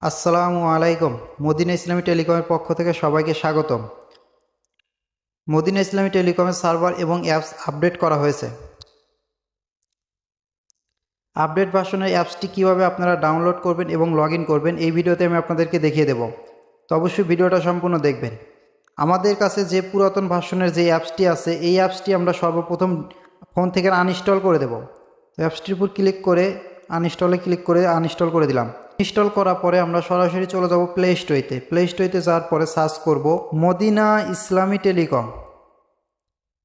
আসসালামু আলাইকুম। মদিনা ইসলামী টেলিকমের পক্ষ থেকে সবাইকে স্বাগতম। মদিনা ইসলামী টেলিকমের সার্ভার এবং অ্যাপস আপডেট করা হয়েছে। আপডেট ভার্সনের অ্যাপসটি কীভাবে আপনারা ডাউনলোড করবেন এবং লগ ইন করবেন এই ভিডিওতে আমি আপনাদেরকে দেখিয়ে দেব। তো অবশ্যই ভিডিওটা সম্পূর্ণ দেখবেন। আমাদের কাছে যে পুরাতন ভার্সনের যে অ্যাপসটি আছে এই অ্যাপসটি আমরা সর্বপ্রথম ফোন থেকে আনইনস্টল করে দেব। তো অ্যাপসটির উপর ক্লিক করে আনইনস্টলে ক্লিক করে আনইনস্টল করে দিলাম। ইনস্টল করার পরে আমরা সরাসরি চলে যাব প্লে স্টোরে। প্লে স্টোরে যাওয়ার পরে সার্চ করব মদিনা ইসলামী টেলিকম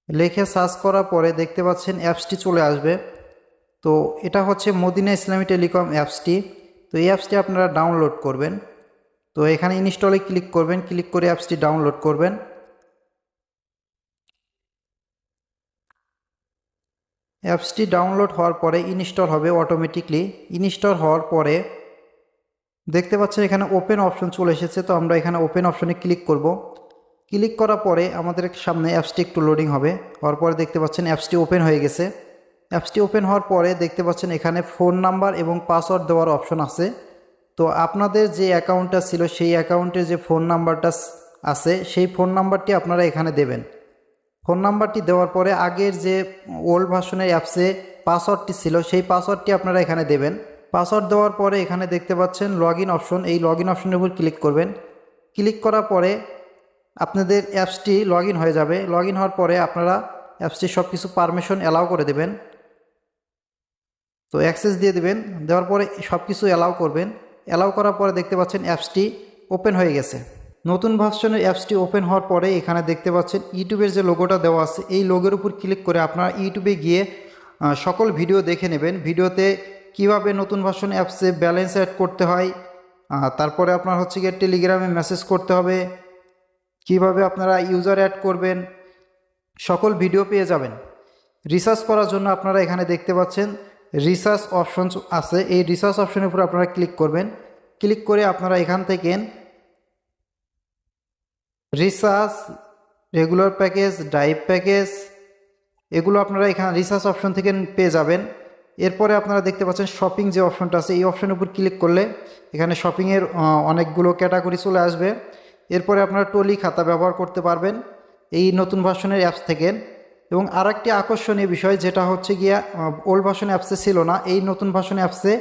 লিখে সার্চ করার পরে দেখতে পাচ্ছেন অ্যাপসটি চলে আসবে। তো এটা হচ্ছে মদিনা ইসলামী টেলিকম অ্যাপসটি। তো এই অ্যাপসটি আপনারা ডাউনলোড করবেন। তো এখানে ইনস্টলে ক্লিক করবেন, ক্লিক করে অ্যাপসটি ডাউনলোড করবেন। অ্যাপসটি ডাউনলোড হওয়ার পরে ইনস্টল হবে অটোমেটিকলি। ইনস্টল হওয়ার পরে দেখতে পাচ্ছেন এখানে ওপেন অপশন চলে এসেছে। তো আমরা এখানে ওপেন অপশনে ক্লিক করব। ক্লিক করার পরে আমাদের সামনে অ্যাপসটি একটু লোডিং হবে। হওয়ার পরে দেখতে পাচ্ছেন অ্যাপসটি ওপেন হয়ে গেছে। অ্যাপসটি ওপেন হওয়ার পরে দেখতে পাচ্ছেন এখানে ফোন নাম্বার এবং পাসওয়ার্ড দেওয়ার অপশন আছে। তো আপনাদের যে অ্যাকাউন্টটা ছিল সেই অ্যাকাউন্টের যে ফোন নাম্বারটা আছে সেই ফোন নাম্বারটি আপনারা এখানে দেবেন। ফোন নাম্বারটি দেওয়ার পরে আগের যে ওল্ড ভার্সনের অ্যাপসে পাসওয়ার্ডটি ছিল সেই পাসওয়ার্ডটি আপনারা এখানে দেবেন। পাসওয়ার্ড দেওয়ার পরে এখানে দেখতে পাচ্ছেন লগ ইন অপশন, এই লগ ইন অপশনের উপর ক্লিক করবেন। ক্লিক করার পরে আপনাদের অ্যাপসটি লগ ইন হয়ে যাবে। লগ ইন হওয়ার পরে আপনারা অ্যাপসটির সব কিছু পারমিশন অ্যালাউ করে দেবেন। তো অ্যাক্সেস দিয়ে দেবেন। দেওয়ার পরে সব কিছু অ্যালাউ করবেন। অ্যালাউ করার পরে দেখতে পাচ্ছেন অ্যাপসটি ওপেন হয়ে গেছে। নতুন ভার্সনের অ্যাপসটি ওপেন হওয়ার পরে এখানে দেখতে পাচ্ছেন ইউটিউবের যে লোগোটা দেওয়া আছে এই লোগোর উপর ক্লিক করে আপনারা ইউটিউবে গিয়ে সকল ভিডিও দেখে নেবেন। ভিডিওতে কিভাবে নতুন ভার্সন অ্যাপসে ব্যালেন্স অ্যাড করতে হয়, তারপরে আপনার হচ্ছে গিয়ে টেলিগ্রামে মেসেজ করতে হবে, কিভাবে আপনারা ইউজার অ্যাড করবেন, সকল ভিডিও পেয়ে যাবেন। রিসার্চ করার জন্য আপনারা এখানে দেখতে পাচ্ছেন রিসার্চ অপশন আছে। এই রিসার্চ অপশনের উপর আপনারা ক্লিক করবেন। ক্লিক করে আপনারা এখান থেকে research, regular package, drive package এগুলো আপনারা এখানে রিসার্চ অপশন থেকে পেয়ে যাবেন। এরপরে আপনারা দেখতে পাচ্ছেন শপিং যে অপশনটা আছে এই অপশনের উপর ক্লিক করলে এখানে শপিংয়ের অনেকগুলো ক্যাটাগরি চলে আসবে। এরপরে আপনারা টলি খাতা ব্যবহার করতে পারবেন এই নতুন ভার্সনের অ্যাপস থেকে। এবং আরেকটি আকর্ষণীয় বিষয় যেটা হচ্ছে গিয়া ওল্ড ভার্সন অ্যাপসে ছিল না, এই নতুন ভার্সন অ্যাপসে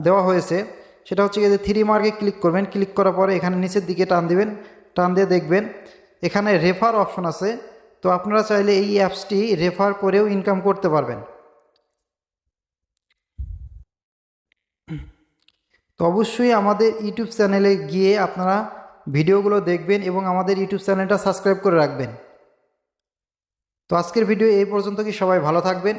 দেওয়া হয়েছে, সেটা হচ্ছে গিয়ে যে 3 মার্কে ক্লিক করবেন। ক্লিক করার পরে এখানে নিচের দিকে টান দিবেন। টান দিয়ে দেখবেন এখানে রেফার অপশন আছে। তো আপনারা চাইলে এই অ্যাপসটি রেফার করেও ইনকাম করতে পারবেন। তো অবশ্যই আমাদের ইউটিউব চ্যানেলে গিয়ে আপনারা ভিডিওগুলো দেখবেন এবং আমাদের ইউটিউব চ্যানেলটা সাবস্ক্রাইব করে রাখবেন। তো আজকের ভিডিও এই পর্যন্ত। কি সবাই ভালো থাকবেন।